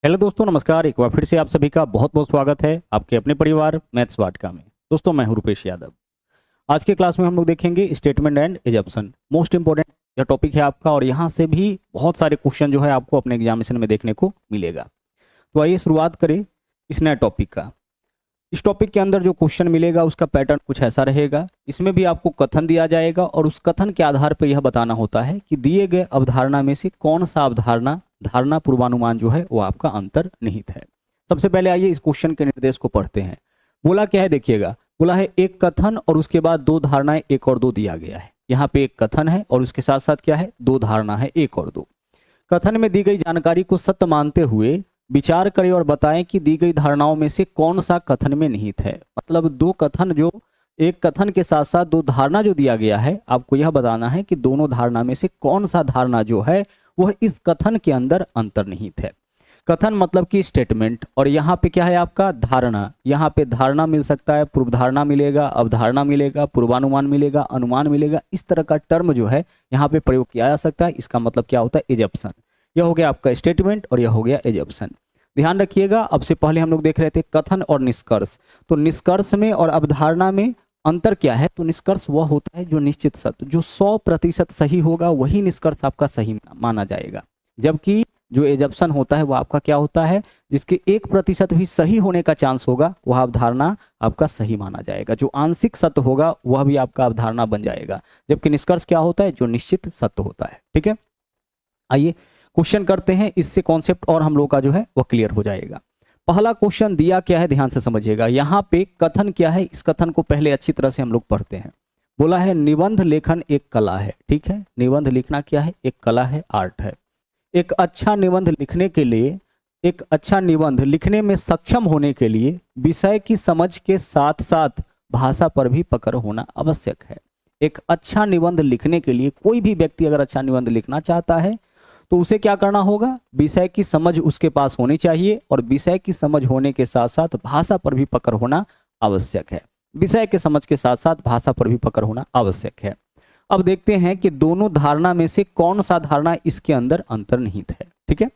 Hello दोस्तों, नमस्कार। एक बार फिर से आप सभी का बहुत बहुत स्वागत है आपके अपने परिवार मैथ्स वाटिका में। दोस्तों, मैं हूं रुपेश यादव। आज के क्लास में हम लोग देखेंगे statement and assumption. Most important यह टॉपिक है आपका, और यहाँ से भी बहुत सारे क्वेश्चन जो है आपको अपने एग्जामिनेशन में देखने को मिलेगा। तो आइए शुरुआत करें इस नए टॉपिक का। इस टॉपिक के अंदर जो क्वेश्चन मिलेगा उसका पैटर्न कुछ ऐसा रहेगा। इसमें भी आपको कथन दिया जाएगा और उस कथन के आधार पर यह बताना होता है कि दिए गए अवधारणा में से कौन सा अवधारणा धारणा पूर्वानुमान जो है वो आपका अंतर्निहित है। सबसे पहले आइए इस क्वेश्चन के निर्देश को पढ़ते हैं। बोला क्या है, देखिएगा। बोला है एक कथन और उसके बाद दो धारणाएं एक और दो दिया गया है। यहाँ पे एक कथन है और उसके साथ साथ क्या है, दो धारणा है, एक और दो। कथन में दी गई जानकारी को सत्य मानते हुए विचार करें और बताएं कि दी गई धारणाओं में से कौन सा कथन में निहित है। मतलब दो कथन, जो एक कथन के साथ साथ दो धारणा जो दिया गया है, आपको यह बताना है कि दोनों धारणा में से कौन सा धारणा जो है वह इस कथन के अंदर अंतर्निहित है। कथन मतलब कि स्टेटमेंट, और यहाँ पे क्या है आपका धारणा। यहाँ पे धारणा मिल सकता है, पूर्व धारणा मिलेगा, अवधारणा मिलेगा, पूर्वानुमान मिलेगा, अनुमान मिलेगा। इस तरह का टर्म जो है यहाँ पे प्रयोग किया जा सकता है। इसका मतलब क्या होता है, एजम्पशन। यह हो गया आपका स्टेटमेंट और यह हो गया एजम्पशन। ध्यान रखिएगा, अब से पहले हम लोग देख रहे थे कथन और निष्कर्ष। तो निष्कर्ष में और अवधारणा में अंतर क्या है? तो निष्कर्ष वह होता है जो निश्चित सत्य, जो 100% सही होगा, वही निष्कर्ष आपका सही माना जाएगा। जबकि जो एजम्पशन होता है वह आपका क्या होता है, जिसके 1% भी सही होने का चांस होगा, वह अवधारणा आपका सही माना जाएगा। जो आंशिक सत्य होगा वह भी आपका अवधारणा बन जाएगा। जबकि निष्कर्ष क्या होता है, जो निश्चित सत्य होता है। ठीक है, आइए क्वेश्चन करते हैं। इससे कॉन्सेप्ट और हम लोग का जो है वह क्लियर हो जाएगा। पहला क्वेश्चन दिया क्या है, ध्यान से समझिएगा। यहाँ पे कथन क्या है, इस कथन को पहले अच्छी तरह से हम लोग पढ़ते हैं। बोला है निबंध लेखन एक कला है। ठीक है, निबंध लिखना क्या है, एक कला है, आर्ट है। एक अच्छा निबंध लिखने के लिए, एक अच्छा निबंध लिखने में सक्षम होने के लिए विषय की समझ के साथ साथ भाषा पर भी पकड़ होना आवश्यक है। एक अच्छा निबंध लिखने के लिए कोई भी व्यक्ति अगर अच्छा निबंध लिखना चाहता है तो उसे क्या करना होगा, विषय की समझ उसके पास होनी चाहिए, और विषय की समझ होने के साथ साथ भाषा पर भी पकड़ होना आवश्यक है। विषय के समझ के साथ साथ भाषा पर भी पकड़ होना आवश्यक है। अब देखते हैं कि दोनों धारणा में से कौन सा धारणा इसके अंदर अंतर्निहित है। ठीक है,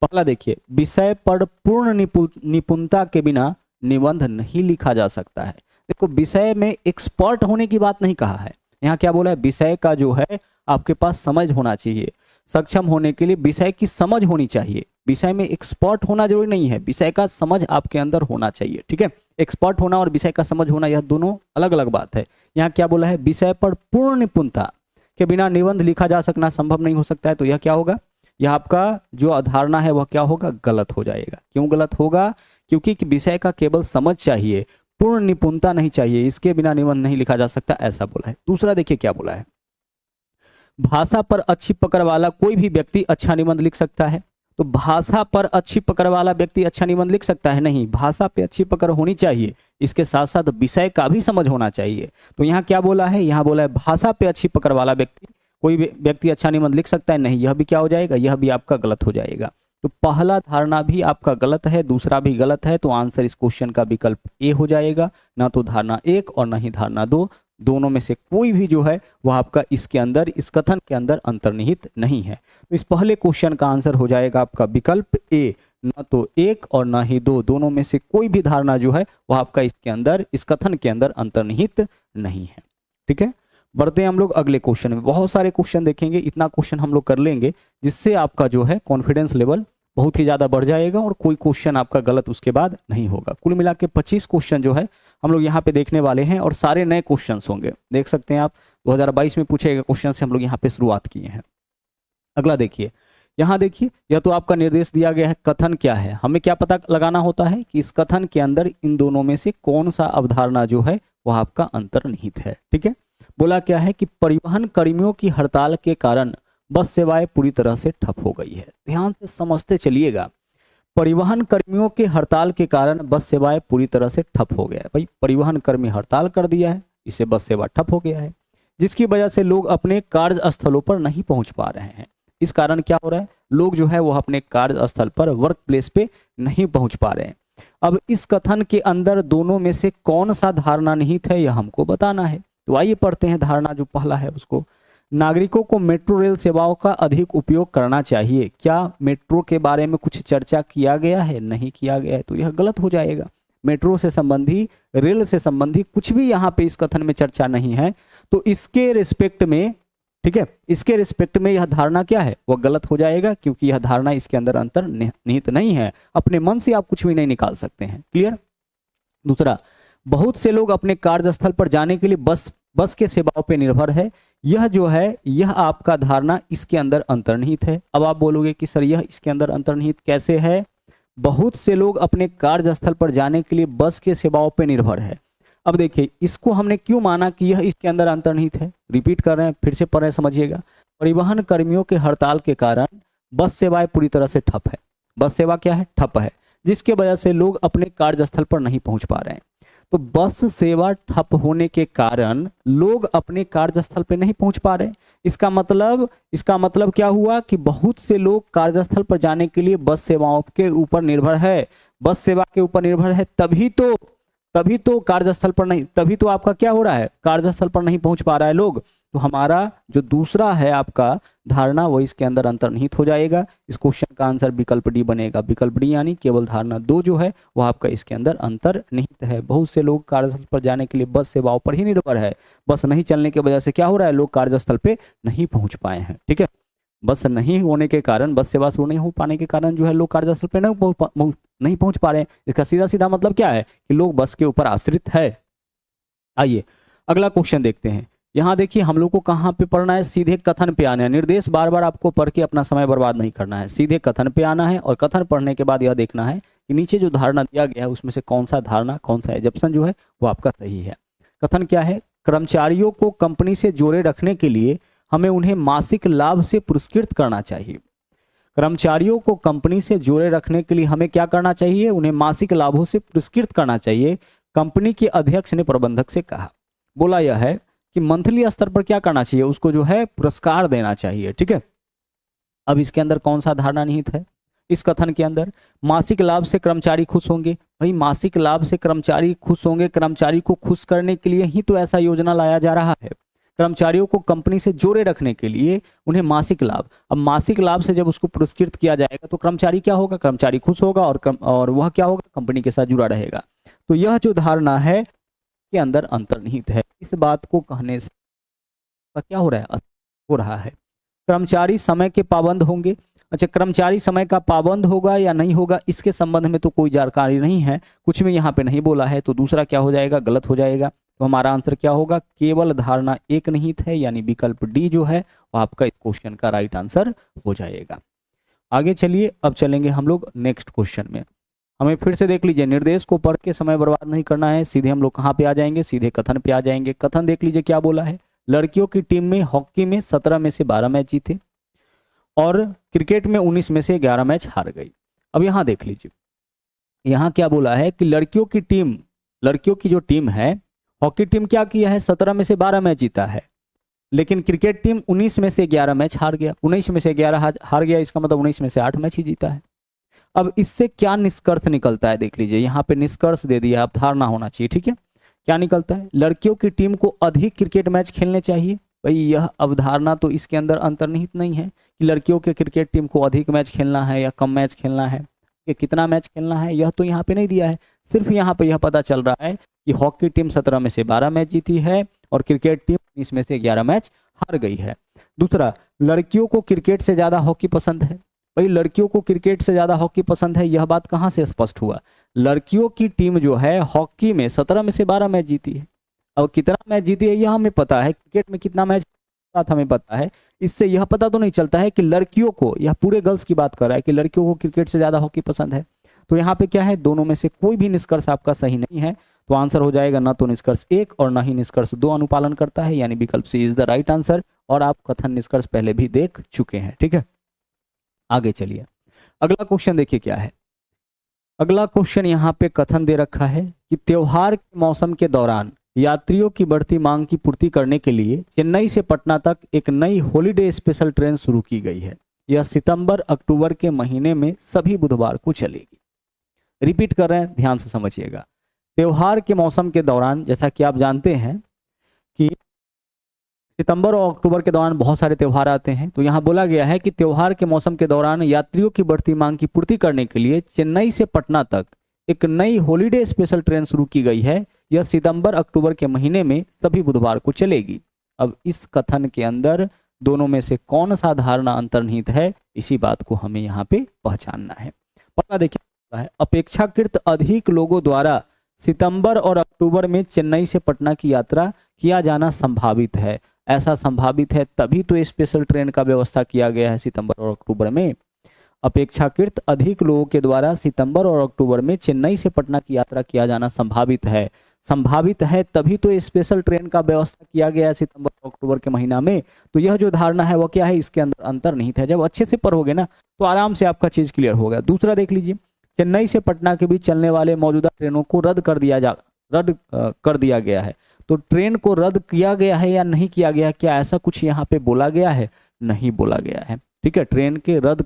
पहला देखिए, विषय पर पूर्ण निपुणता के बिना निबंध नहीं लिखा जा सकता है। देखो, विषय में एक्सपर्ट होने की बात नहीं कहा है। यहाँ क्या बोला है, विषय का जो है आपके पास समझ होना चाहिए। सक्षम होने के लिए विषय की समझ होनी चाहिए। विषय में एक्सपर्ट होना जरूरी नहीं है, विषय का समझ आपके अंदर होना चाहिए। ठीक है, एक्सपर्ट होना और विषय का समझ होना, यह दोनों अलग अलग बात है। यहाँ क्या बोला है, विषय पर पूर्ण निपुणता के बिना निबंध लिखा जा सकना संभव नहीं हो सकता है। तो यह क्या होगा, यह आपका जो अवधारणा है वह क्या होगा, गलत हो जाएगा। क्यों गलत होगा? क्योंकि विषय का केवल समझ चाहिए, पूर्ण निपुणता नहीं चाहिए, इसके बिना निबंध नहीं लिखा जा सकता, ऐसा बोला है। दूसरा देखिए क्या बोला है, भाषा पर अच्छी पकड़ वाला कोई भी व्यक्ति अच्छा निबंध लिख सकता है। तो भाषा पर अच्छी पकड़ वाला व्यक्ति अच्छा निबंध लिख सकता है? नहीं, भाषा पे अच्छी पकड़ होनी चाहिए, इसके साथ साथ विषय का भी समझ होना चाहिए। तो यहाँ क्या बोला है, यहाँ बोला है भाषा पे अच्छी पकड़ वाला व्यक्ति, कोई व्यक्ति अच्छा निबंध लिख सकता है? नहीं, यह भी क्या हो जाएगा, यह भी आपका गलत हो जाएगा। तो पहला धारणा भी आपका गलत है, दूसरा भी गलत है। तो आंसर इस क्वेश्चन का विकल्प ए हो जाएगा। ना तो धारणा 1 और ना ही धारणा 2, दोनों में से कोई भी जो है वह आपका इसके अंदर, इस कथन के अंदर अंतर्निहित नहीं है। तो इस पहले क्वेश्चन का आंसर हो जाएगा आपका विकल्प ए। ना तो 1 और ना ही 2, दोनों में से कोई भी धारणा जो है वह आपका इसके अंदर, इस कथन के अंदर अंतर्निहित नहीं है। ठीक है, बढ़ते हैं हम लोग अगले क्वेश्चन में। बहुत सारे क्वेश्चन देखेंगे, इतना क्वेश्चन हम लोग कर लेंगे जिससे आपका जो है कॉन्फिडेंस लेवल बहुत ही ज्यादा बढ़ जाएगा और कोई क्वेश्चन आपका गलत उसके बाद नहीं होगा। कुल मिला के 25 क्वेश्चन जो है हम लोग यहाँ पे देखने वाले हैं, और सारे नए क्वेश्चंस होंगे। देख सकते हैं आप, 2022 में पूछे गए क्वेश्चन से हम लोग यहाँ पे शुरुआत किए हैं। अगला देखिए, यहाँ देखिए, यह तो आपका निर्देश दिया गया है कथन क्या है। हमें क्या पता लगाना होता है कि इस कथन के अंदर इन दोनों में से कौन सा अवधारणा जो है वह आपका अंतर्निहित है। ठीक है, बोला क्या है कि परिवहन कर्मियों की हड़ताल के कारण बस सेवाएं पूरी तरह से ठप हो गई है। ध्यान से समझते चलिएगा, परिवहन कर्मियों के हड़ताल के कारण बस सेवाएं पूरी तरह से ठप हो गया है। भाई, परिवहन कर्मी हड़ताल कर दिया है, इससे बस सेवा ठप हो गया है, जिसकी वजह से लोग अपने कार्यस्थलों पर नहीं पहुंच पा रहे हैं। इस कारण क्या हो रहा है, लोग जो है वो अपने कार्यस्थल पर, वर्क प्लेस पे नहीं पहुंच पा रहे हैं। अब इस कथन के अंदर दोनों में से कौन सा धारणा निहित है, यह हमको बताना है। तो आइए पढ़ते हैं धारणा जो पहला है उसको। नागरिकों को मेट्रो रेल सेवाओं का अधिक उपयोग करना चाहिए। क्या मेट्रो के बारे में कुछ चर्चा किया गया है? नहीं किया गया है, तो यह गलत हो जाएगा। मेट्रो से संबंधी, रेल से संबंधी कुछ भी यहाँ पे इस कथन में चर्चा नहीं है, तो इसके रिस्पेक्ट में, ठीक है, इसके रिस्पेक्ट में यह धारणा क्या है, वह गलत हो जाएगा, क्योंकि यह धारणा इसके अंदर अंतर्निहित नहीं है। अपने मन से आप कुछ भी नहीं निकाल सकते हैं। क्लियर। दूसरा, बहुत से लोग अपने कार्यस्थल पर जाने के लिए बस के सेवाओं पर निर्भर है। यह जो है, यह आपका धारणा इसके अंदर अंतर्निहित है। अब आप बोलोगे कि सर यह इसके अंदर अंतर्निहित कैसे है? बहुत से लोग अपने कार्यस्थल पर जाने के लिए बस के सेवाओं पर निर्भर है। अब देखिए, इसको हमने क्यों माना कि यह इसके अंदर अंतर्निहित है? रिपीट कर रहे हैं, फिर से पढ़ रहे हैं, समझिएगा। परिवहन कर्मियों के हड़ताल के कारण बस सेवाएं पूरी तरह से ठप है। बस सेवा क्या है? ठप है, जिसके वजह से लोग अपने कार्यस्थल पर नहीं पहुंच पा रहे हैं। तो बस सेवा ठप होने के कारण लोग अपने कार्यस्थल पे नहीं पहुंच पा रहे। इसका मतलब क्या हुआ कि बहुत से लोग कार्यस्थल पर जाने के लिए बस सेवाओं के ऊपर निर्भर है, बस सेवा के ऊपर निर्भर है, तभी तो कार्यस्थल पर नहीं, तभी तो आपका क्या हो रहा है, कार्यस्थल पर नहीं पहुंच पा रहा है लोग। तो हमारा जो दूसरा है आपका धारणा, वो इसके अंदर अंतर्निहित हो जाएगा। इस क्वेश्चन का आंसर विकल्प डी बनेगा। विकल्प डी यानी केवल धारणा 2 जो है वो आपका इसके अंदर अंतर्निहित है। बहुत से लोग कार्यस्थल पर जाने के लिए बस सेवाओं पर ही निर्भर है। बस नहीं चलने की वजह से क्या हो रहा है, लोग कार्यस्थल पे नहीं पहुंच पाए हैं। ठीक है, बस नहीं होने के कारण, बस सेवा शुरू नहीं हो पाने के कारण जो है लोग कार्यस्थल पे नहीं पहुंच पा रहे हैं। इसका सीधा सीधा मतलब क्या है कि लोग बस के ऊपर आश्रित है। आइए अगला क्वेश्चन देखते हैं। यहाँ देखिए, हम लोग को कहाँ पे पढ़ना है, सीधे कथन पे आना है। निर्देश बार बार आपको पढ़ के अपना समय बर्बाद नहीं करना है, सीधे कथन पे आना है। और कथन पढ़ने के बाद यह देखना है कि नीचे जो धारणा दिया गया है उसमें से कौन सा धारणा, कौन सा एजम्पशन जो है वो आपका सही है। कथन क्या है? कर्मचारियों को कंपनी से जोड़े रखने के लिए हमें उन्हें मासिक लाभ से पुरस्कृत करना चाहिए। कर्मचारियों को कंपनी से जोड़े रखने के लिए हमें क्या करना चाहिए? उन्हें मासिक लाभों से पुरस्कृत करना चाहिए। कंपनी के अध्यक्ष ने प्रबंधक से कहा। बोला यह है कि मंथली स्तर पर क्या करना चाहिए, उसको जो है पुरस्कार देना चाहिए। ठीक है, अब इसके अंदर कौन सा धारणा निहित है? इस कथन के अंदर मासिक लाभ से कर्मचारी खुश होंगे। भाई मासिक लाभ से कर्मचारी खुश होंगे, कर्मचारी को खुश करने के लिए ही तो ऐसा योजना लाया जा रहा है। कर्मचारियों को कंपनी से जोड़े रखने के लिए उन्हें मासिक लाभ, अब मासिक लाभ से जब उसको पुरस्कृत किया जाएगा तो कर्मचारी क्या होगा, कर्मचारी खुश होगा और वह क्या होगा, कंपनी के साथ जुड़ा रहेगा। तो यह जो धारणा है के अंदर अंतर्निहित है। इस बात को कहने से क्या हो रहा है, कर्मचारी समय के पाबंद होंगे। अच्छा, कर्मचारी समय का पाबंद होगा या नहीं होगा, इसके संबंध में तो कोई जानकारी नहीं है, कुछ भी यहाँ पे नहीं बोला है। तो दूसरा क्या हो जाएगा, गलत हो जाएगा। तो हमारा आंसर क्या होगा, केवल धारणा एक निहित है, यानी विकल्प डी जो है वो आपका इस क्वेश्चन का राइट आंसर हो जाएगा। आगे चलिए, अब चलेंगे हम लोग नेक्स्ट क्वेश्चन में। हमें फिर से देख लीजिए, निर्देश को पढ़ के समय बर्बाद नहीं करना है, सीधे हम लोग कहाँ पे आ जाएंगे, सीधे कथन पे आ जाएंगे। कथन देख लीजिए क्या बोला है, लड़कियों की टीम में हॉकी में 17 में से 12 मैच जीते और क्रिकेट में 19 में से 11 मैच हार गई। अब यहाँ देख लीजिए, यहाँ क्या बोला है कि लड़कियों की जो टीम है, हॉकी टीम क्या किया है, 17 में से 12 मैच जीता है, लेकिन क्रिकेट टीम 19 में से 11 मैच हार गया। 19 में से 11 हार गया, इसका मतलब 19 में से 8 मैच ही जीता है। अब इससे क्या निष्कर्ष निकलता है, देख लीजिए, यहाँ पे निष्कर्ष दे दिया, अब धारणा होना चाहिए। ठीक है, क्या निकलता है, लड़कियों की टीम को अधिक क्रिकेट मैच खेलने चाहिए। भाई यह अवधारणा तो इसके अंदर अंतर्निहित नहीं है कि लड़कियों के क्रिकेट टीम को अधिक मैच खेलना है या कम मैच खेलना है, कि कितना मैच खेलना है, यह तो यहाँ पे नहीं दिया है। सिर्फ यहाँ पे यह पता चल रहा है कि हॉकी टीम 17 में से 12 मैच जीती है और क्रिकेट टीम 19 में से 11 मैच हार गई है। दूसरा, लड़कियों को क्रिकेट से ज्यादा हॉकी पसंद है। भाई लड़कियों को क्रिकेट से ज्यादा हॉकी पसंद है, यह बात कहाँ से स्पष्ट हुआ, लड़कियों की टीम जो है हॉकी में 17 में से 12 मैच जीती है। अब कितना मैच जीती है यह हमें पता है, क्रिकेट में कितना मैच बात हमें पता है। इससे यह पता तो नहीं चलता है कि लड़कियों को, यह पूरे गर्ल्स की बात कर रहा है कि लड़कियों को क्रिकेट से ज्यादा हॉकी पसंद है। तो यहाँ पे क्या है, दोनों में से कोई भी निष्कर्ष आपका सही नहीं है। तो आंसर हो जाएगा ना तो निष्कर्ष 1 और ना ही निष्कर्ष 2 अनुपालन करता है, यानी विकल्प सी इज द राइट आंसर। और आप कथन निष्कर्ष पहले भी देख चुके हैं। ठीक है, आगे चलिए, अगला क्वेश्चन देखिए क्या है। अगला क्वेश्चन यहाँ पे कथन दे रखा है कि त्योहार के मौसम के दौरान यात्रियों की बढ़ती मांग की पूर्ति करने के लिए चेन्नई से पटना तक एक नई हॉलीडे स्पेशल ट्रेन शुरू की गई है। यह सितंबर अक्टूबर के महीने में सभी बुधवार को चलेगी। रिपीट कर रहे हैं, ध्यान से समझिएगा। त्योहार के मौसम के दौरान, जैसा कि आप जानते हैं कि सितंबर और अक्टूबर के दौरान बहुत सारे त्यौहार आते हैं। तो यहाँ बोला गया है कि त्यौहार के मौसम के दौरान यात्रियों की बढ़ती मांग की पूर्ति करने के लिए चेन्नई से पटना तक एक नई हॉलीडे स्पेशल ट्रेन शुरू की गई है। यह सितंबर अक्टूबर के महीने में सभी बुधवार को चलेगी। अब इस कथन के अंदर दोनों में से कौन सा धारणा अंतर्निहित है, इसी बात को हमें यहाँ पे पहचानना है। पहला देखिए, अपेक्षाकृत अधिक लोगों द्वारा सितंबर और अक्टूबर में चेन्नई से पटना की यात्रा किया जाना संभावित है। ऐसा संभावित है तभी तो स्पेशल ट्रेन का व्यवस्था किया गया है सितंबर और अक्टूबर में। अपेक्षाकृत अधिक लोगों के द्वारा सितंबर और अक्टूबर में चेन्नई से पटना की यात्रा किया जाना संभावित है। संभावित है तभी तो स्पेशल ट्रेन का व्यवस्था किया गया है सितंबर और अक्टूबर के महीना में। तो यह जो धारणा है वो क्या है, इसके अंदर अंतर्निहित है। जब अच्छे से पढ़ोगे ना तो आराम से आपका चीज क्लियर हो गया। दूसरा देख लीजिए, चेन्नई से पटना के बीच चलने वाले मौजूदा ट्रेनों को रद्द कर दिया गया है। तो ट्रेन को रद्द किया गया है या नहीं किया गया, क्या ऐसा कुछ यहाँ पे बोला गया है? नहीं बोला गया है। ठीक है, ट्रेन के रद्द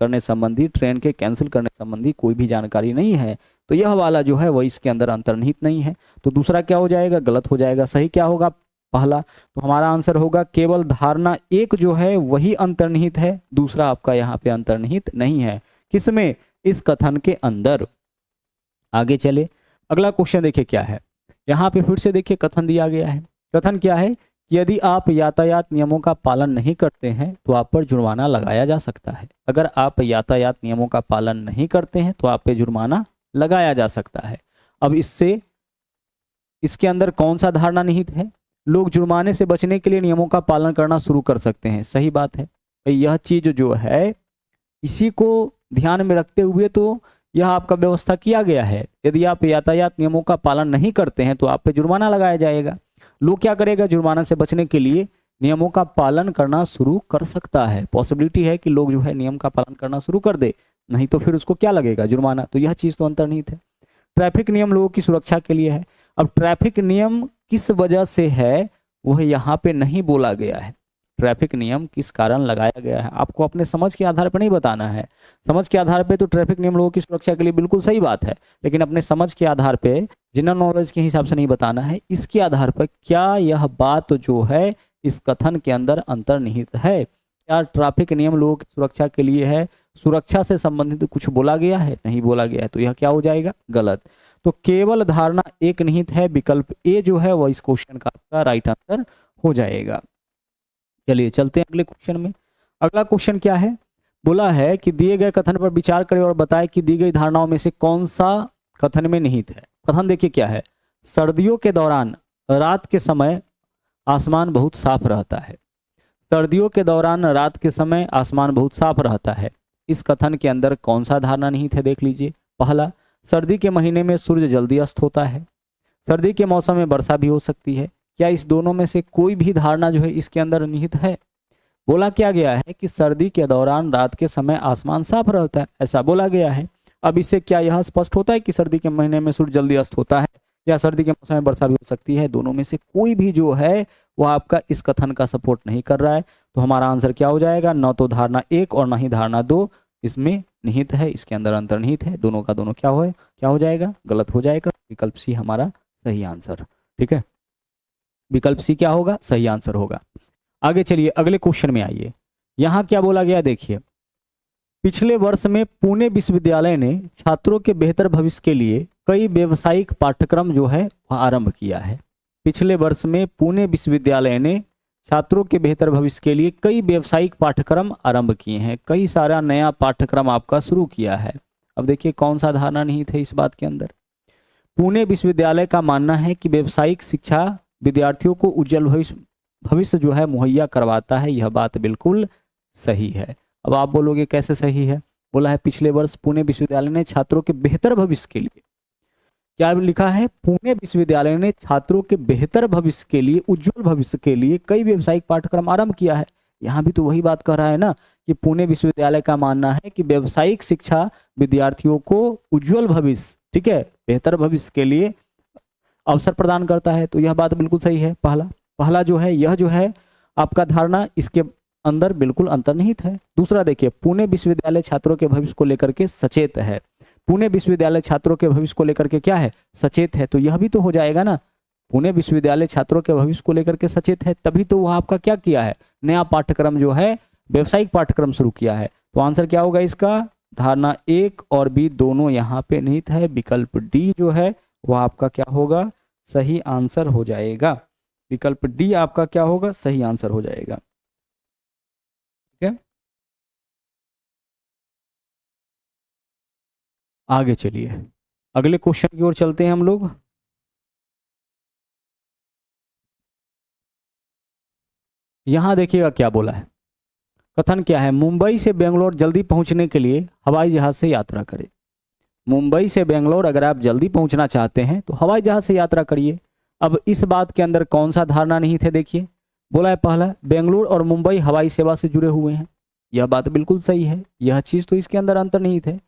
करने संबंधी, ट्रेन के कैंसिल करने संबंधी कोई भी जानकारी नहीं है। तो यह वाला जो है वो इसके अंदर अंतर्निहित नहीं है। तो दूसरा क्या हो जाएगा, गलत हो जाएगा। सही क्या होगा, पहला। तो हमारा आंसर होगा केवल धारणा एक जो है वही अंतर्निहित है, दूसरा आपका यहाँ पे अंतर्निहित नहीं है। किसमें? इस कथन के अंदर। आगे चले, अगला क्वेश्चन देखिए क्या है। यहाँ पे फिर से देखिए कथन दिया गया है। कथन क्या है कि यदि आप यातायात नियमों का पालन नहीं करते हैं तो आप पर जुर्माना लगाया जा सकता है। अगर आप यातायात नियमों का पालन नहीं करते हैं तो आप पे जुर्माना लगाया जा सकता है। अब इसके अंदर कौन सा धारणा निहित है? लोग जुर्माने से बचने के लिए नियमों का पालन करना शुरू कर सकते हैं। सही बात है। यह चीज जो है इसी को ध्यान में रखते हुए तो यह आपका व्यवस्था किया गया है। यदि आप यातायात नियमों का पालन नहीं करते हैं तो आप पे जुर्माना लगाया जाएगा। लोग क्या करेगा, जुर्माना से बचने के लिए नियमों का पालन करना शुरू कर सकता है। पॉसिबिलिटी है कि लोग जो है नियम का पालन करना शुरू कर दे, नहीं तो फिर उसको क्या लगेगा, जुर्माना। तो यह चीज तो अंतर्निहित है। ट्रैफिक नियम लोगों की सुरक्षा के लिए है। अब ट्रैफिक नियम किस वजह से है वह यहाँ पे नहीं बोला गया है। ट्रैफिक नियम किस कारण लगाया गया है आपको अपने समझ के आधार पर नहीं बताना है। समझ के आधार पे तो ट्रैफिक नियम लोगों की सुरक्षा के लिए बिल्कुल सही बात है, लेकिन अपने समझ के आधार पे, जनरल नॉलेज के हिसाब से नहीं बताना है। इसके आधार पर क्या यह बात जो है इस कथन के अंदर अंतर्निहित है? क्या ट्रैफिक नियम लोगों की सुरक्षा के लिए है? सुरक्षा से संबंधित कुछ बोला गया है? नहीं बोला गया है। तो यह क्या हो जाएगा, गलत। तो केवल धारणा एक निहित है, विकल्प ए जो है वह इस क्वेश्चन का आपका राइट आंसर हो जाएगा। चलिए चलते हैं अगले क्वेश्चन में। अगला क्वेश्चन क्या है, बोला है कि दिए गए कथन पर विचार करें और बताएं कि दी गई धारणाओं में से कौन सा कथन में निहित है। कथन देखिए क्या है, सर्दियों के दौरान रात के समय आसमान बहुत साफ रहता है। सर्दियों के दौरान रात के समय आसमान बहुत साफ रहता है। इस कथन के अंदर कौन सा धारणा निहित है, देख लीजिए। पहला, सर्दी के महीने में सूर्य जल्दी अस्त होता है। सर्दी के मौसम में वर्षा भी हो सकती है। क्या इस दोनों में से कोई भी धारणा जो है इसके अंदर निहित है? बोला क्या गया है कि सर्दी के दौरान रात के समय आसमान साफ रहता है, ऐसा बोला गया है। अब इससे क्या यह स्पष्ट होता है कि सर्दी के महीने में सूर्य जल्दी अस्त होता है या सर्दी के मौसम में वर्षा भी हो सकती है? दोनों में से कोई भी जो है वो आपका इस कथन का सपोर्ट नहीं कर रहा है। तो हमारा आंसर क्या हो जाएगा, न तो धारणा एक और न ही धारणा दो इसमें निहित है, इसके अंदर अंतर्निहित है। दोनों का दोनों क्या हो जाएगा, गलत हो जाएगा। विकल्प सी हमारा सही आंसर। ठीक है, विकल्प सी क्या होगा, सही आंसर होगा। आगे चलिए अगले क्वेश्चन में आइए। यहां क्या बोला गया देखिए, पिछले वर्ष में पुणे विश्वविद्यालय ने छात्रों के बेहतर भविष्य के लिए कई व्यावसायिक पाठ्यक्रम जो है वह आरंभ किया है। पिछले वर्ष में पुणे विश्वविद्यालय ने छात्रों के बेहतर भविष्य के लिए कई व्यावसायिक पाठ्यक्रम आरंभ किए हैं। कई सारा नया पाठ्यक्रम आपका शुरू किया है। अब देखिए कौन सा धारणा निहित है इस बात के अंदर। पुणे विश्वविद्यालय का मानना है कि व्यावसायिक शिक्षा विद्यार्थियों को उज्जवल भविष्य जो है मुहैया करवाता है। यह बात बिल्कुल सही है। अब आप बोलोगे कैसे सही है, बोला है पिछले वर्ष पुणे विश्वविद्यालय ने छात्रों के बेहतर भविष्य के लिए, क्या लिखा है, पुणे विश्वविद्यालय ने छात्रों के बेहतर भविष्य के लिए, उज्जवल भविष्य के लिए कई व्यावसायिक पाठ्यक्रम आरंभ किया है। यहाँ भी तो वही बात कह रहा है ना कि पुणे विश्वविद्यालय का मानना है कि व्यावसायिक शिक्षा विद्यार्थियों को उज्जवल भविष्य, ठीक है, बेहतर भविष्य के लिए अवसर प्रदान करता है। तो यह बात बिल्कुल सही है। पहला जो है यह जो है आपका धारणा इसके अंदर बिल्कुल अंतर्निहित है। दूसरा देखिए, पुणे विश्वविद्यालय छात्रों के भविष्य को लेकर के सचेत है। पुणे विश्वविद्यालय छात्रों के भविष्य को लेकर के क्या है, सचेत है। तो यह भी तो हो जाएगा ना, पुणे विश्वविद्यालय छात्रों के भविष्य को लेकर के सचेत है, तभी तो वह आपका क्या किया है, नया पाठ्यक्रम जो है व्यावसायिक पाठ्यक्रम शुरू किया है। तो आंसर क्या होगा इसका, धारणा 1 और बी दोनों यहाँ पे निहित है। विकल्प डी जो है वह आपका क्या होगा, सही आंसर हो जाएगा। विकल्प डी आपका क्या होगा, सही आंसर हो जाएगा। ठीक है, आगे चलिए अगले क्वेश्चन की ओर चलते हैं हम लोग। यहां देखिएगा क्या बोला है, कथन क्या है, मुंबई से बेंगलोर जल्दी पहुंचने के लिए हवाई जहाज से यात्रा करें। मुंबई से बेंगलोर अगर आप जल्दी पहुंचना चाहते हैं तो हवाई जहाज से यात्रा करिए। अब इस बात के अंदर कौन सा धारणा निहित है, देखिए बोला है पहला, बेंगलुरु और मुंबई हवाई सेवा से जुड़े हुए हैं। यह बात बिल्कुल सही है, यह चीज तो इसके अंदर अंतर्निहित है।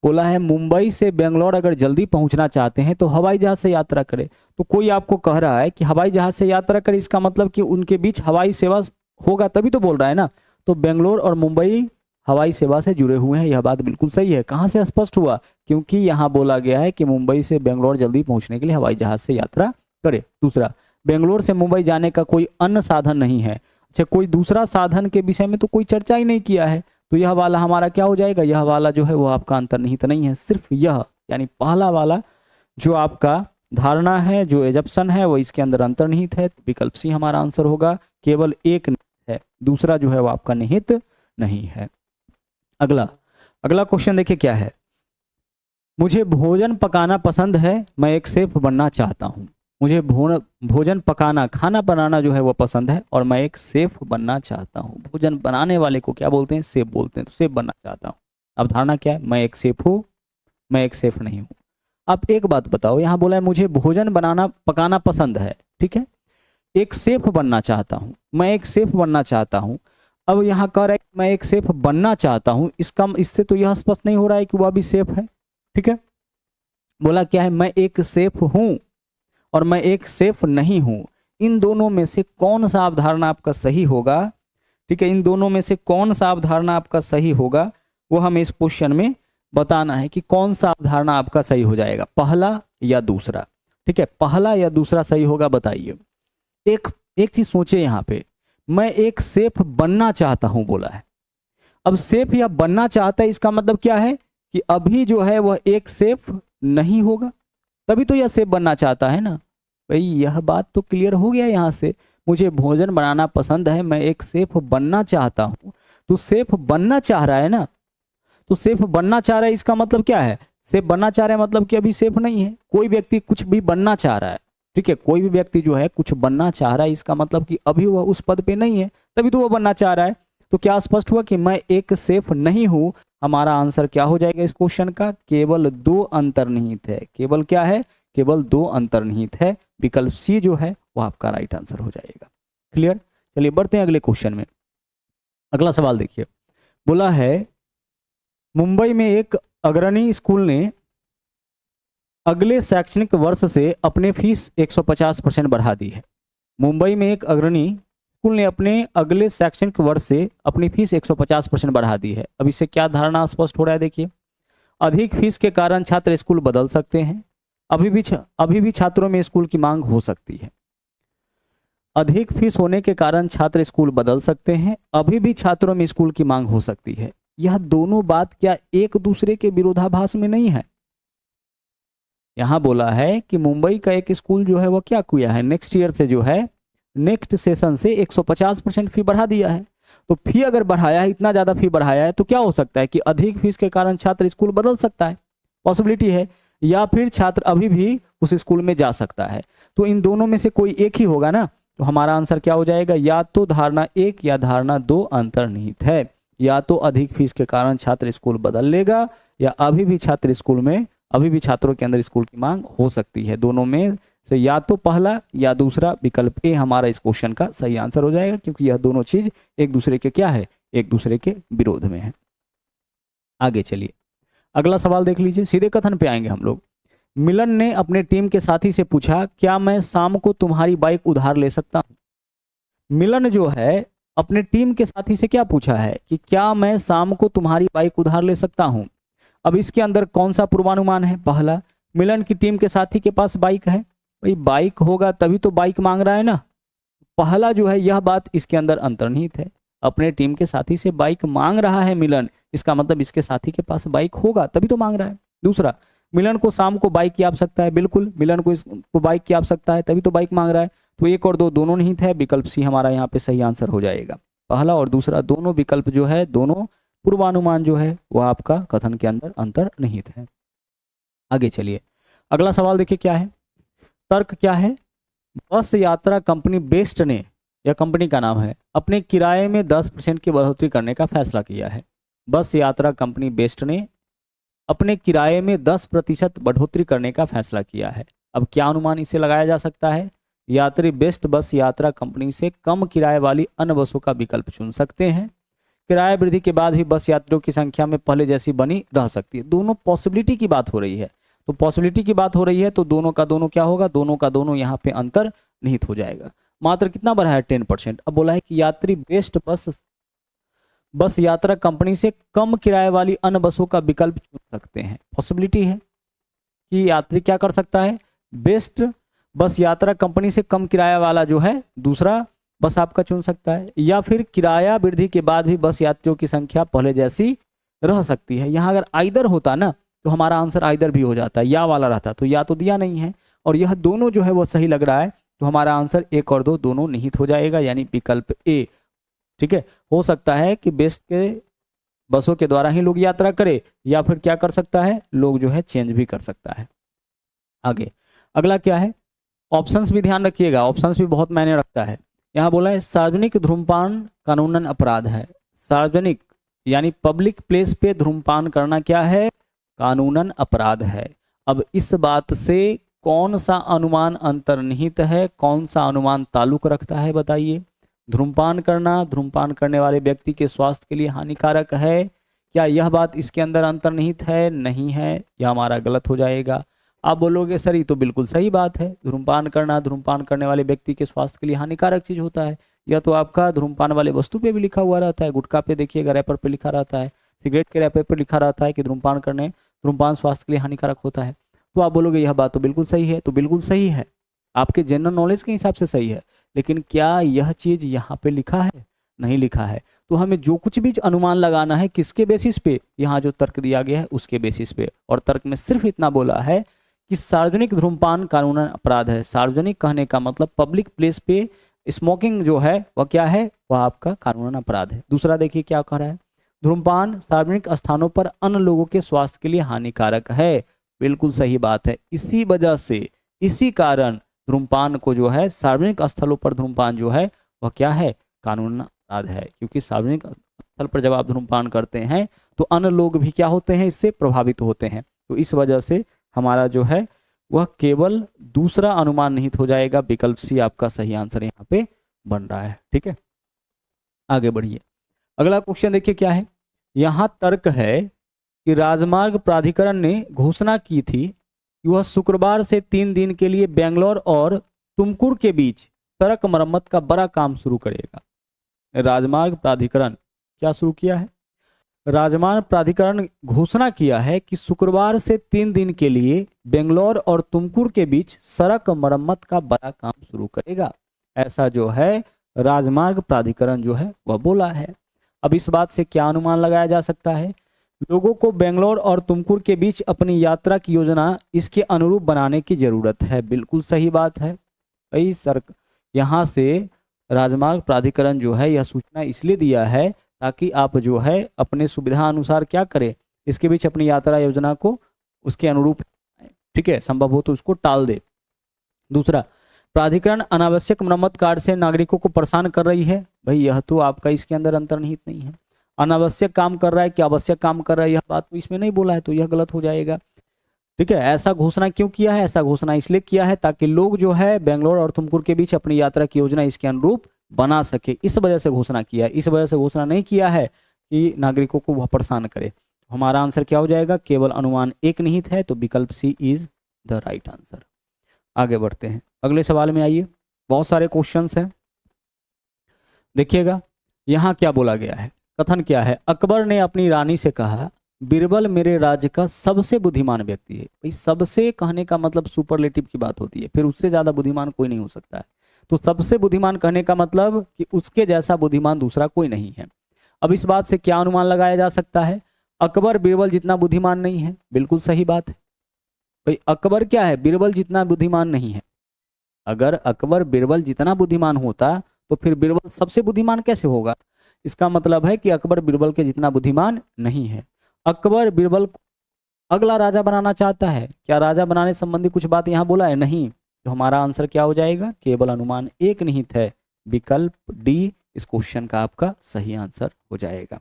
बोला है मुंबई से बेंगलोर अगर जल्दी पहुंचना चाहते हैं तो हवाई जहाज से यात्रा करें। तो कोई आपको कह रहा है कि हवाई जहाज से यात्रा करें, इसका मतलब कि उनके बीच हवाई सेवा होगा तभी तो बोल रहा है ना। तो बेंगलोर और मुंबई हवाई सेवा से जुड़े हुए हैं, यह बात बिल्कुल सही है। कहाँ से स्पष्ट हुआ, क्योंकि यहाँ बोला गया है कि मुंबई से बेंगलोर जल्दी पहुंचने के लिए हवाई जहाज से यात्रा करे। दूसरा, बेंगलोर से मुंबई जाने का कोई अन्य साधन नहीं है। अच्छा, कोई दूसरा साधन के विषय में तो कोई चर्चा ही नहीं किया है, तो यह वाला हमारा क्या हो जाएगा, यह वाला जो है वो आपका अंतर्निहित नहीं है। सिर्फ यह यानी पहला वाला जो आपका धारणा है, जो एजप्शन है, वो इसके अंदर अंतर्निहित है। विकल्प सी हमारा आंसर होगा, केवल एक है, दूसरा जो है वो आपका निहित नहीं है। अगला क्वेश्चन देखिए क्या है, मुझे भोजन पकाना पसंद है, मैं एक शेफ बनना चाहता हूं। मुझे भोजन पकाना, खाना बनाना जो है वो पसंद है और मैं एक शेफ बनना चाहता हूं। भोजन बनाने वाले को क्या बोलते हैं, शेफ बोलते हैं। तो शेफ बनना चाहता हूं, अब धारणा क्या है, मैं एक शेफ हूं, मैं एक शेफ नहीं हूं। अब एक बात बताओ, यहां बोला है मुझे भोजन बनाना पकाना पसंद है, ठीक है, एक शेफ बनना चाहता हूं, मैं एक शेफ बनना चाहता हूं। अब यहाँ कह रहा है मैं एक शेफ बनना चाहता हूं, इससे तो यह स्पष्ट नहीं हो रहा है कि वह भी शेफ है। ठीक है, बोला क्या है, मैं एक शेफ हूं और मैं एक शेफ नहीं हूं। इन दोनों में से कौन सा अवधारणा आपका सही होगा, ठीक है, इन दोनों में से कौन सा अवधारणा आपका सही होगा, वो हमें इस क्वेश्चन में बताना है कि कौन सा अवधारणा आपका सही हो जाएगा, पहला या दूसरा। ठीक है, पहला या दूसरा सही होगा, बताइए। एक चीज सोचे यहाँ पे, मैं एक शेफ बनना चाहता हूं बोला है। अब शेफ या बनना चाहता है, इसका मतलब क्या है कि अभी जो है वह एक शेफ नहीं होगा, तभी तो यह शेफ बनना चाहता है ना भाई। यह बात तो क्लियर हो गया यहाँ से, मुझे भोजन बनाना पसंद है, मैं एक शेफ बनना चाहता हूं। तो शेफ बनना चाह रहा है ना, तो शेफ बनना चाह रहा है, इसका मतलब क्या है, शेफ बनना चाह रहा है मतलब कि अभी शेफ नहीं है। कोई व्यक्ति कुछ भी बनना चाह रहा है, ठीक है, कोई भी व्यक्ति जो है कुछ बनना चाह रहा है, इसका मतलब कि अभी वह उस पद पे नहीं है, तभी तो वह बनना चाह रहा है। तो क्या स्पष्ट हुआ कि मैं एक शेफ नहीं हूं। हमारा आंसर क्या हो जाएगा इस क्वेश्चन का, केवल 2 अंतर्निहित है। केवल क्या है, केवल 2 अंतर्निहित है। विकल्प सी जो है वो आपका राइट आंसर हो जाएगा। क्लियर, चलिए बढ़ते हैं अगले क्वेश्चन में। अगला सवाल देखिए, बोला है मुंबई में एक अग्रणी स्कूल ने अगले शैक्षणिक वर्ष से अपने फीस 150% बढ़ा दी है। मुंबई में एक अग्रणी स्कूल ने अपने अगले शैक्षणिक वर्ष से अपनी फीस 150% बढ़ा दी है। अब इससे क्या धारणा स्पष्ट हो रहा है, देखिए, अधिक फीस के कारण छात्र स्कूल बदल सकते हैं, अभी भी छात्रों में स्कूल की मांग हो सकती है। अधिक फीस होने के कारण छात्र स्कूल बदल सकते हैं, अभी भी छात्रों में स्कूल की मांग हो सकती है। यह दोनों बात क्या एक दूसरे के विरोधाभास में नहीं है। यहां बोला है कि मुंबई का एक स्कूल जो है वो क्या किया है, नेक्स्ट ईयर से जो है, नेक्स्ट सेशन से 150% फी बढ़ा दिया है। तो फी अगर बढ़ाया है, इतना ज्यादा फी बढ़ाया है, तो क्या हो सकता है कि अधिक फीस के कारण छात्र स्कूल बदल सकता है, पॉसिबिलिटी है, या फिर छात्र अभी भी उस स्कूल में जा सकता है। तो इन दोनों में से कोई एक ही होगा ना। तो हमारा आंसर क्या हो जाएगा, या तो धारणा 1 या धारणा 2 अंतर्निहित है। या तो अधिक फीस के कारण छात्र स्कूल बदल लेगा, या अभी भी छात्रों के अंदर स्कूल की मांग हो सकती है। दोनों में से या तो पहला या दूसरा, विकल्प ए हमारा इस क्वेश्चन का सही आंसर हो जाएगा, क्योंकि यह दोनों चीज एक दूसरे के क्या है, एक दूसरे के विरोध में है। आगे चलिए अगला सवाल देख लीजिए, सीधे कथन पे आएंगे हम लोग। मिलन ने अपने टीम के साथी से पूछा, क्या मैं शाम को तुम्हारी बाइक उधार ले सकता हूं। मिलन जो है अपने टीम के साथी से क्या पूछा है कि क्या मैं शाम को तुम्हारी बाइक उधार ले सकता हूं। अब इसके अंदर कौन सा पूर्वानुमान है, पहला, मिलन की टीम के साथी के पास बाइक है, भाई बाइक होगा तभी तो बाइक मांग रहा है ना। पहला जो है यह बात इसके अंदर अंतर्निहित है, अपने टीम के साथी से बाइक मांग रहा है मिलन, इसका मतलब इसके साथी के पास बाइक होगा तभी तो मांग रहा है। दूसरा, मिलन को शाम को बाइक की आवश्यकता है, बिल्कुल मिलन को इसको बाइक की आवश्यकता है तभी तो बाइक मांग रहा है। तो एक और दो दोनों निहित है, विकल्प सी हमारा यहाँ पे सही आंसर हो जाएगा। पहला और दूसरा दोनों विकल्प जो है, दोनों पूर्वानुमान जो है वह आपका कथन के अंदर अंतर्निहित है। आगे चलिए, अगला सवाल देखिए क्या है। तर्क क्या है? बस यात्रा कंपनी बेस्ट ने, यह कंपनी का नाम है, अपने किराए में 10% की बढ़ोतरी करने का फैसला किया है। बस यात्रा कंपनी बेस्ट ने अपने किराए में 10% बढ़ोतरी करने का फैसला किया है। अब क्या अनुमान इसे लगाया जा सकता है? यात्री बेस्ट बस यात्रा कंपनी से कम किराए वाली अन्य बसों का विकल्प चुन सकते हैं। किराया वृद्धि के बाद भी बस यात्रियों की संख्या में पहले जैसी बनी रह सकती है। दोनों पॉसिबिलिटी की बात हो रही है, तो पॉसिबिलिटी की बात हो रही है तो दोनों का दोनों क्या होगा? दोनों का दोनों यहाँ पे अंतर निहित हो जाएगा। मात्र कितना बढ़ा है? 10%। अब बोला है कि यात्री बेस्ट बस यात्रा कंपनी से कम किराए वाली अन्य बसों का विकल्प चुन सकते हैं। पॉसिबिलिटी है कि यात्री क्या कर सकता है? बेस्ट बस यात्रा कंपनी से कम किराया वाला जो है दूसरा बस आपका चुन सकता है, या फिर किराया वृद्धि के बाद भी बस यात्रियों की संख्या पहले जैसी रह सकती है। यहाँ अगर आइदर होता ना तो हमारा आंसर आइदर भी हो जाता, या वाला रहता, तो या तो दिया नहीं है और यह दोनों जो है वो सही लग रहा है, तो हमारा आंसर एक और दो दोनों निहित हो जाएगा, यानी विकल्प ए। ठीक है, हो सकता है कि बेस्ट के बसों के द्वारा ही लोग यात्रा करे, या फिर क्या कर सकता है, लोग जो है चेंज भी कर सकता है। आगे अगला क्या है? ऑप्शंस भी ध्यान रखिएगा, ऑप्शंस भी बहुत मायने रखता है। यहाँ बोला है सार्वजनिक धूम्रपान कानूनन अपराध है। सार्वजनिक यानी पब्लिक प्लेस पे धूम्रपान करना क्या है? कानूनन अपराध है। अब इस बात से कौन सा अनुमान अंतर्निहित है, कौन सा अनुमान ताल्लुक रखता है, बताइए। धूम्रपान करना धूम्रपान करने वाले व्यक्ति के स्वास्थ्य के लिए हानिकारक है, क्या यह बात इसके अंदर अंतर्निहित है? नहीं है, यह हमारा गलत हो जाएगा। आप बोलोगे सर ये तो बिल्कुल सही बात है, धूम्रपान करना धूम्रपान करने वाले व्यक्ति के स्वास्थ्य के लिए हानिकारक चीज होता है। यह तो आपका धूम्रपान वाले वस्तु पे भी लिखा हुआ रहता है, गुटखा पे देखिएगा रैपर पे लिखा रहता है, सिगरेट के रैपर पे लिखा रहता है कि धूम्रपान स्वास्थ्य के लिए हानिकारक होता है। तो आप बोलोगे यह बात तो बिल्कुल सही है, तो बिल्कुल सही है, आपके जनरल नॉलेज के हिसाब से सही है, लेकिन क्या यह चीज यहाँ पे लिखा है? नहीं लिखा है। तो हमें जो कुछ भी अनुमान लगाना है किसके बेसिस पे? यहाँ जो तर्क दिया गया है उसके बेसिस पे, और तर्क में सिर्फ इतना बोला है कि सार्वजनिक धूम्रपान कानूनन अपराध है। सार्वजनिक कहने का मतलब पब्लिक प्लेस पे स्मोकिंग जो है वह क्या है? वह आपका कानूनन अपराध है। दूसरा देखिए क्या कह रहा है, धूम्रपान सार्वजनिक स्थानों पर अन्य लोगों के स्वास्थ्य के लिए हानिकारक है। बिल्कुल सही बात है, इसी वजह से इसी कारण धूम्रपान को जो है सार्वजनिक स्थलों पर धूम्रपान जो है वह क्या है? कानूनन अपराध है, क्योंकि सार्वजनिक स्थल पर जब आप धूम्रपान करते हैं तो अन्य लोग भी क्या होते हैं? इससे प्रभावित होते हैं। तो इस वजह से हमारा जो है वह केवल दूसरा अनुमान निहित हो जाएगा, विकल्प सी आपका सही आंसर यहाँ पे बन रहा है। ठीक है, आगे बढ़िए। अगला क्वेश्चन देखिए क्या है। यहाँ तर्क है कि राजमार्ग प्राधिकरण ने घोषणा की थी कि वह शुक्रवार से 3 दिन के लिए बेंगलोर और तुमकुर के बीच सड़क मरम्मत का बड़ा काम शुरू करेगा। राजमार्ग प्राधिकरण क्या शुरू किया है? राजमार्ग प्राधिकरण घोषणा किया है कि शुक्रवार से 3 दिन के लिए बेंगलोर और तुमकुर के बीच सड़क मरम्मत का बड़ा काम शुरू करेगा। ऐसा जो है राजमार्ग प्राधिकरण जो है वह बोला है। अब इस बात से क्या अनुमान लगाया जा सकता है? लोगों को बेंगलोर और तुमकुर के बीच अपनी यात्रा की योजना इसके अनुरूप बनाने की जरूरत है। बिल्कुल सही बात है भाई सर, यहाँ से राजमार्ग प्राधिकरण जो है यह सूचना इसलिए दिया है ताकि आप जो है अपने सुविधा अनुसार क्या करें, इसके बीच अपनी यात्रा योजना को उसके अनुरूप, ठीक है, संभव हो तो उसको टाल दे। दूसरा, प्राधिकरण अनावश्यक मरम्मत कार्य से नागरिकों को परेशान कर रही है। भाई यह तो आपका इसके अंदर अंतर्निहित नहीं है। अनावश्यक काम कर रहा है कि आवश्यक काम कर रहा है, यह बात तो इसमें नहीं बोला है, तो यह गलत हो जाएगा। ठीक है, ऐसा घोषणा क्यों किया है? ऐसा घोषणा इसलिए किया है ताकि लोग जो है बेंगलोर और तुमकुर के बीच अपनी यात्रा की योजना इसके अनुरूप बना सके, इस वजह से घोषणा किया है। इस वजह से घोषणा नहीं किया है कि नागरिकों को वह परेशान करे। हमारा आंसर क्या हो जाएगा? केवल अनुमान एक निहित है, तो विकल्प सी इज द राइट आंसर। आगे बढ़ते हैं, अगले सवाल में आइए। बहुत सारे क्वेश्चंस हैं, देखिएगा यहाँ क्या बोला गया है। कथन क्या है? अकबर ने अपनी रानी से कहा बीरबल मेरे राज्य का सबसे बुद्धिमान व्यक्ति है। भाई सबसे कहने का मतलब सुपरलेटिव की बात होती है, फिर उससे ज्यादा बुद्धिमान कोई नहीं हो सकता है। तो सबसे बुद्धिमान कहने का मतलब कि उसके जैसा बुद्धिमान दूसरा कोई नहीं है। अब इस बात से क्या अनुमान लगाया जा सकता है? अकबर बीरबल जितना बुद्धिमान नहीं है, बिल्कुल सही बात है। भाई अकबर क्या है? बीरबल जितना बुद्धिमान नहीं है। अगर अकबर बीरबल जितना बुद्धिमान होता तो फिर बीरबल सबसे बुद्धिमान कैसे होगा? इसका मतलब है कि अकबर बीरबल के जितना बुद्धिमान नहीं है। अकबर बीरबल को अगला राजा बनाना चाहता है। क्या राजा बनाने संबंधी कुछ बात यहाँ बोला है? नहीं। तो हमारा आंसर क्या हो जाएगा? केवल अनुमान एक निहित है। विकल्प डी इस क्वेश्चन का आपका सही आंसर हो जाएगा।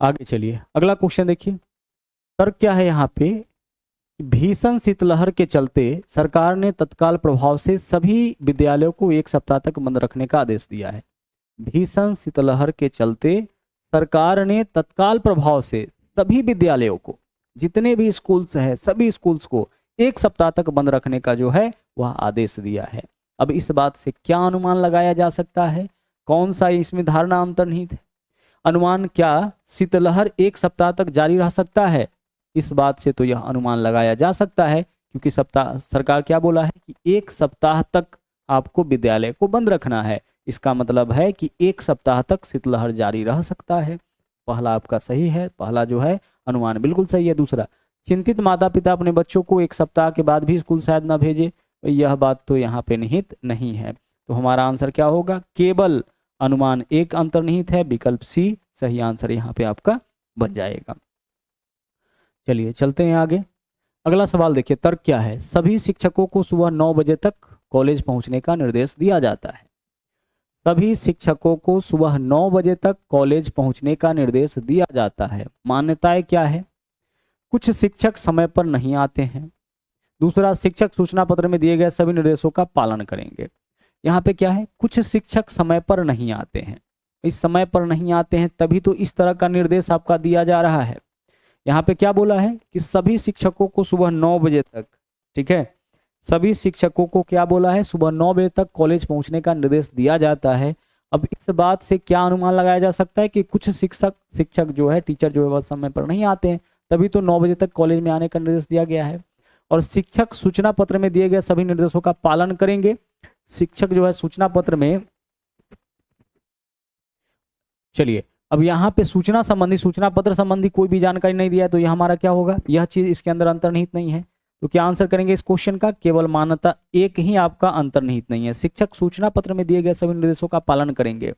आगे चलिए, अगला क्वेश्चन देखिए। तर्क क्या है यहाँ पे? भीषण शीतलहर के चलते सरकार ने तत्काल प्रभाव से सभी विद्यालयों को 1 सप्ताह तक बंद रखने का आदेश दिया है। भीषण शीतलहर के चलते सरकार ने तत्काल प्रभाव से सभी विद्यालयों को, जितने भी स्कूल्स हैं सभी स्कूल्स को 1 सप्ताह तक बंद रखने का जो है वह आदेश दिया है। अब इस बात से क्या अनुमान लगाया जा सकता है? कौन सा इसमें धारणा अंतर्निहित है? अनुमान क्या शीतलहर 1 सप्ताह तक जारी रह सकता है? इस बात से तो यह अनुमान लगाया जा सकता है, क्योंकि सरकार क्या बोला है कि 1 सप्ताह तक आपको विद्यालय को बंद रखना है। इसका मतलब है कि 1 सप्ताह तक शीतलहर जारी रह सकता है। पहला आपका सही है, पहला जो है अनुमान बिल्कुल सही है। दूसरा, चिंतित माता पिता अपने बच्चों को 1 सप्ताह के बाद भी स्कूल शायद ना भेजे, यह बात तो यहाँ पे निहित नहीं है। तो हमारा आंसर क्या होगा? केवल अनुमान एक अंतर्निहित है। विकल्प सी सही आंसर यहाँ पे आपका बन जाएगा। चलिए चलते हैं आगे। अगला सवाल देखिए, तर्क क्या है? सभी शिक्षकों को सुबह 9 बजे तक कॉलेज पहुंचने का निर्देश दिया जाता है। सभी शिक्षकों को सुबह 9 बजे तक कॉलेज पहुंचने का निर्देश दिया जाता है। मान्यताएं क्या है? कुछ शिक्षक समय पर नहीं आते हैं। दूसरा, शिक्षक सूचना पत्र में दिए गए सभी निर्देशों का पालन करेंगे। यहाँ पे क्या है? कुछ शिक्षक समय पर नहीं आते हैं। इस समय पर नहीं आते हैं तभी तो इस तरह का निर्देश आपका दिया जा रहा है। यहाँ पे क्या बोला है कि सभी शिक्षकों को सुबह 9 बजे तक, ठीक है, सभी शिक्षकों को क्या बोला है? सुबह 9 बजे तक कॉलेज पहुंचने का निर्देश दिया जाता है। अब इस बात से क्या अनुमान लगाया जा सकता है कि कुछ शिक्षक जो है, टीचर जो है वह समय पर नहीं आते हैं, तभी तो 9 बजे तक कॉलेज में आने का निर्देश दिया गया है। और शिक्षक सूचना पत्र में दिए गए सभी निर्देशों का पालन करेंगे। शिक्षक जो है सूचना पत्र में, चलिए अब यहाँ पे सूचना पत्र संबंधी कोई भी जानकारी नहीं दिया है, तो यह हमारा क्या होगा? यह चीज इसके अंदर अंतर्निहित नहीं है। तो क्या आंसर करेंगे इस क्वेश्चन का? केवल मान्यता एक ही आपका अंतर्निहित नहीं है। शिक्षक सूचना पत्र में दिए गए सभी निर्देशों का पालन करेंगे,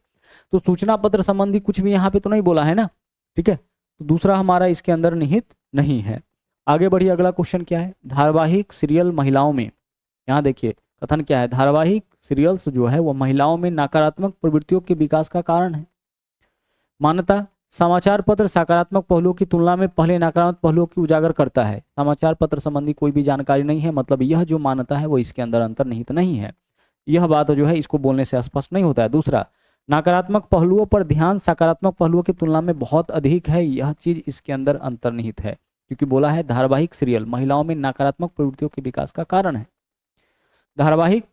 तो सूचना पत्र संबंधी कुछ भी यहाँ पे तो नहीं बोला है ना, ठीक है। तो दूसरा हमारा इसके अंदर निहित नहीं है। आगे बढ़िए, अगला क्वेश्चन क्या है? धारावाहिक सीरियल महिलाओं में, यहाँ देखिए कथन क्या है? धारावाहिक सीरियल्स जो है वो महिलाओं में नकारात्मक प्रवृत्तियों के विकास का कारण है। मान्यता, समाचार पत्र सकारात्मक पहलुओं की तुलना में पहले नकारात्मक पहलुओं की उजागर करता है। समाचार पत्र संबंधी कोई भी जानकारी नहीं है, मतलब यह जो मान्यता है वो इसके अंदर अंतर्निहित नहीं है। यह बात जो है इसको बोलने से स्पष्ट नहीं होता है। दूसरा, नकारात्मक पहलुओं पर ध्यान सकारात्मक पहलुओं की तुलना में बहुत अधिक है, यह चीज इसके अंदर अंतर्निहित है, क्योंकि बोला है धारावाहिक सीरियल महिलाओं में नकारात्मक प्रवृत्तियों के विकास का कारण है। धारावाहिक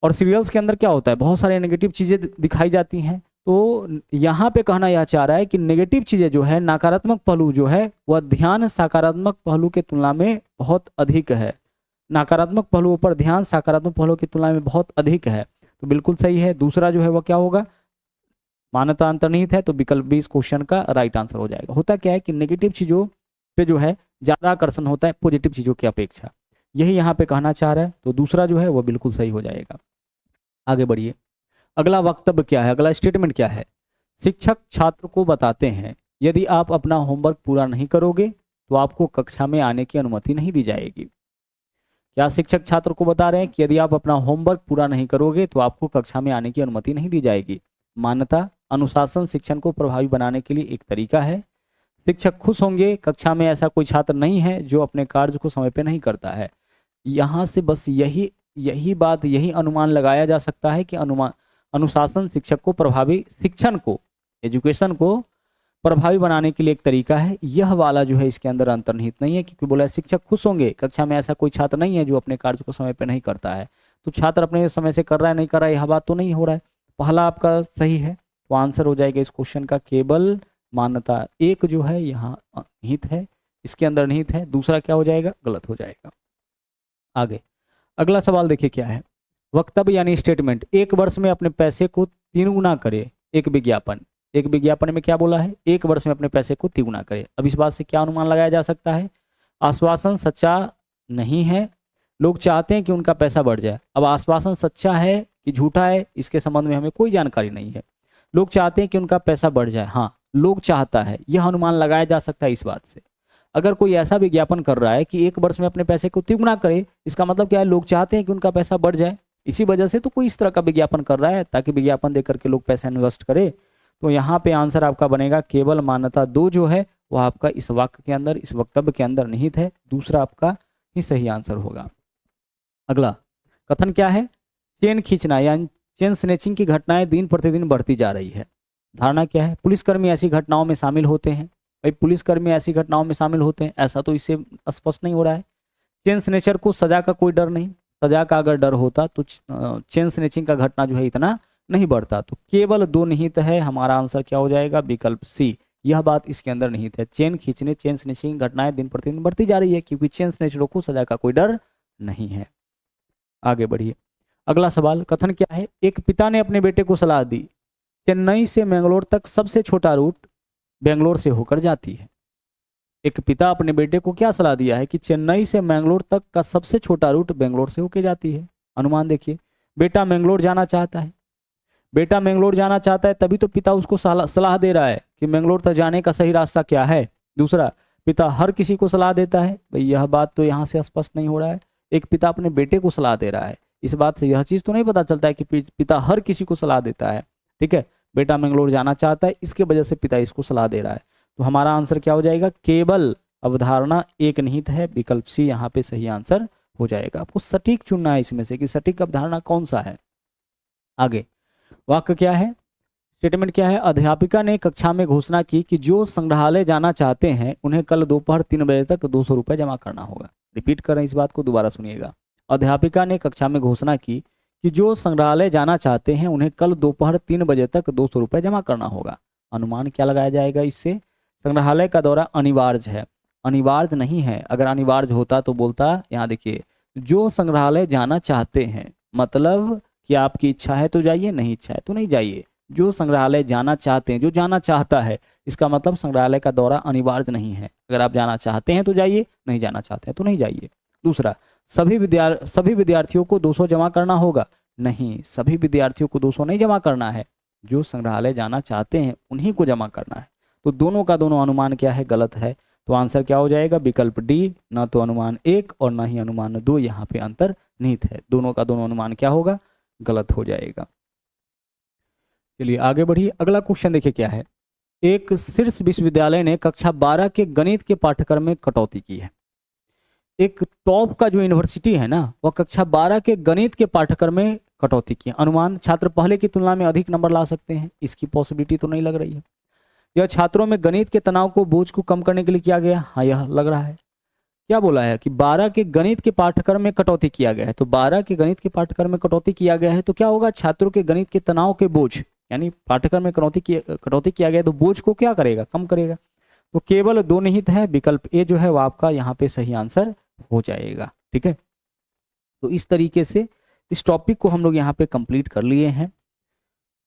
और सीरियल्स के अंदर क्या होता है? बहुत सारे नेगेटिव चीजें दिखाई जाती हैं। तो यहाँ पे कहना यह चाह रहा है कि नेगेटिव चीजें जो है, नकारात्मक पहलू जो है वह ध्यान सकारात्मक पहलू के तुलना में बहुत अधिक है। नकारात्मक पहलुओं पर ध्यान सकारात्मक पहलुओं की तुलना में बहुत अधिक है, तो बिल्कुल सही है। दूसरा जो है वह क्या होगा? मान्यता अंतर्निहित है, तो विकल्प बी इस क्वेश्चन का राइट आंसर हो जाएगा। होता क्या है कि नेगेटिव चीजों पे जो है ज्यादा आकर्षण होता है पॉजिटिव चीजों की अपेक्षा, यही यहाँ पे कहना चाह रहा है, तो दूसरा जो है वह बिल्कुल सही हो जाएगा। आगे बढ़िए, अगला वक्तव्य क्या है? अगला स्टेटमेंट क्या है? शिक्षक छात्र को बताते हैं यदि आप अपना होमवर्क पूरा नहीं करोगे तो आपको कक्षा में आने की अनुमति नहीं दी जाएगी। क्या शिक्षक छात्र को बता रहे हैं कि यदि आप अपना होमवर्क पूरा नहीं करोगे तो आपको कक्षा में आने की अनुमति नहीं दी जाएगी? मान्यता, अनुशासन शिक्षण को प्रभावी बनाने के लिए एक तरीका है। शिक्षक खुश होंगे, कक्षा में ऐसा कोई छात्र नहीं है जो अपने कार्य को समय पर नहीं करता है। यहाँ से बस यही बात, यही अनुमान लगाया जा सकता है कि अनुशासन शिक्षक को प्रभावी, शिक्षण को, एजुकेशन को प्रभावी बनाने के लिए एक तरीका है। यह वाला जो है इसके अंदर अंतर्निहित नहीं है, क्योंकि बोला शिक्षक खुश होंगे, कक्षा में ऐसा कोई छात्र नहीं है जो अपने कार्य को समय पर नहीं करता है। तो छात्र अपने समय से कर रहा है नहीं कर रहा है, यह बात तो नहीं हो रहा है। पहला आपका सही है, तो आंसर हो जाएगा इस क्वेश्चन का केवल मान्यता एक जो है यहाँ निहित है, इसके अंदर निहित है, दूसरा क्या हो जाएगा, गलत हो जाएगा। आगे अगला सवाल देखिए क्या है, वक्तव्य यानी स्टेटमेंट, एक वर्ष में अपने पैसे को 3 गुना करे एक विज्ञापन। एक विज्ञापन में क्या बोला है, एक वर्ष में अपने पैसे को 3 गुना करे। अब इस बात से क्या अनुमान लगाया जा सकता है, आश्वासन सच्चा नहीं है, लोग चाहते हैं कि उनका पैसा बढ़ जाए। अब आश्वासन सच्चा है कि झूठा है, इसके संबंध में हमें कोई जानकारी नहीं है। लोग चाहते हैं कि उनका पैसा बढ़ जाए, हाँ लोग चाहता है, यह अनुमान लगाया जा सकता है इस बात से। अगर कोई ऐसा विज्ञापन कर रहा है कि एक वर्ष में अपने पैसे को 3 गुना करे, इसका मतलब क्या है, लोग चाहते हैं कि उनका पैसा बढ़ जाए, इसी वजह से तो कोई इस तरह का विज्ञापन कर रहा है ताकि विज्ञापन देकर के लोग पैसा इन्वेस्ट करे। तो यहाँ पे आंसर आपका बनेगा केवल मान्यता 2 जो है वो आपका इस वाक्य के अंदर, इस वक्तव्य के अंदर निहित है, दूसरा आपका ही सही आंसर होगा। अगला कथन क्या है, चेन खींचना यानी चेन स्नेचिंग की घटनाएं दिन प्रतिदिन बढ़ती जा रही है। धारणा क्या है, पुलिसकर्मी ऐसी घटनाओं में शामिल होते हैं। भाई पुलिसकर्मी ऐसी घटनाओं में शामिल होते हैं, ऐसा तो इससे स्पष्ट नहीं हो रहा है। चेन स्नेचर को सजा का कोई डर नहीं, सजा का अगर डर होता तो चेन स्नेचिंग का घटना जो है इतना नहीं बढ़ता। तो केवल 2 निहित है, हमारा आंसर क्या हो जाएगा, विकल्प सी, यह बात इसके अंदर निहित है। चेन खींचने, चेन स्नेचिंग घटनाएं दिन प्रतिदिन बढ़ती जा रही है क्योंकि चेन स्नेचरों को सजा का कोई डर नहीं है। आगे बढ़िए, अगला सवाल, कथन क्या है, एक पिता ने अपने बेटे को सलाह दी, चेन्नई से मैंगलोर तक सबसे छोटा रूट बेंगलोर से होकर जाती है। एक पिता अपने बेटे को क्या सलाह दिया है कि चेन्नई से मैंगलोर तक का सबसे छोटा रूट बेंगलोर से होकर जाती है। अनुमान देखिए, बेटा मैंगलोर जाना चाहता है, बेटा मैंगलोर जाना चाहता है तभी तो पिता उसको सलाह दे रहा है कि मैंगलोर तक जाने का सही रास्ता क्या है। दूसरा, पिता हर किसी को सलाह देता है, भाई यह बात तो यहाँ से स्पष्ट नहीं हो रहा है। एक पिता अपने बेटे को सलाह दे रहा है, इस बात से यह चीज़ तो नहीं पता चलता है कि पिता हर किसी को सलाह देता है। ठीक है, बेटा मैंगलोर जाना चाहता है, इसके वजह से पिता इसको सलाह दे रहा है। तो हमारा आंसर क्या हो जाएगा, केवल अवधारणा एक निहित है, विकल्प सी यहाँ पे सही आंसर हो जाएगा। आपको सटीक चुनना है इसमें से कि सटीक अवधारणा कौन सा है। आगे वाक्य क्या है, स्टेटमेंट क्या है, अध्यापिका ने कक्षा में घोषणा की कि जो संग्रहालय जाना चाहते हैं उन्हें कल दोपहर 3 बजे तक 200 रुपये जमा करना होगा। रिपीट करें इस बात को, दोबारा सुनिएगा। अध्यापिका ने कक्षा में घोषणा की कि जो संग्रहालय जाना चाहते हैं उन्हें कल दोपहर 3 बजे तक 200 रुपये जमा करना होगा। अनुमान क्या लगाया जाएगा इससे, संग्रहालय का दौरा अनिवार्य है, अनिवार्य नहीं है। अगर अनिवार्य होता तो बोलता, यहाँ देखिए, जो संग्रहालय जाना चाहते हैं, मतलब कि आपकी इच्छा है तो जाइए, नहीं इच्छा है तो नहीं जाइए। जो संग्रहालय जाना चाहते हैं, जो जाना चाहता है, इसका मतलब संग्रहालय का दौरा अनिवार्य नहीं है। अगर आप जाना चाहते हैं तो जाइए, नहीं जाना चाहते हैं तो नहीं जाइए। दूसरा, सभी विद्यार्थियों को 200 जमा करना होगा, नहीं, सभी विद्यार्थियों को 200 नहीं जमा करना है, जो संग्रहालय जाना चाहते हैं उन्हीं को जमा करना है। तो दोनों का दोनों अनुमान क्या है, गलत है। तो आंसर क्या हो जाएगा, विकल्प डी, ना तो अनुमान 1 और ना ही अनुमान 2 यहाँ पे अंतर निहित है। दोनों का दोनों अनुमान क्या होगा, गलत हो जाएगा। चलिए आगे बढ़िए, अगला क्वेश्चन देखिए क्या है, एक शीर्ष विश्वविद्यालय ने कक्षा 12 के गणित के पाठ्यक्रम में कटौती की है। एक टॉप का जो यूनिवर्सिटी है ना, वह कक्षा 12 के गणित के पाठ्यक्रम में कटौती की है। अनुमान, छात्र पहले की तुलना में अधिक नंबर ला सकते हैं, इसकी पॉसिबिलिटी तो नहीं लग रही है। यह छात्रों में गणित के तनाव को, बोझ को कम करने के लिए किया गया, हाँ यह लग रहा है। क्या बोला है कि 12 के गणित के पाठ्यक्रम में कटौती किया गया है, तो 12 के गणित के पाठ्यक्रम में कटौती किया गया है तो क्या होगा, छात्रों के गणित के तनाव के बोझ, यानी पाठ्यक्रम में कटौती किया गया तो बोझ को क्या करेगा, कम करेगा। तो केवल 2 निहित है, विकल्प ए जो है वो आपका यहाँ पे सही आंसर हो जाएगा। ठीक है, तो इस तरीके से इस टॉपिक को हम लोग यहाँ पे कंप्लीट कर लिए हैं।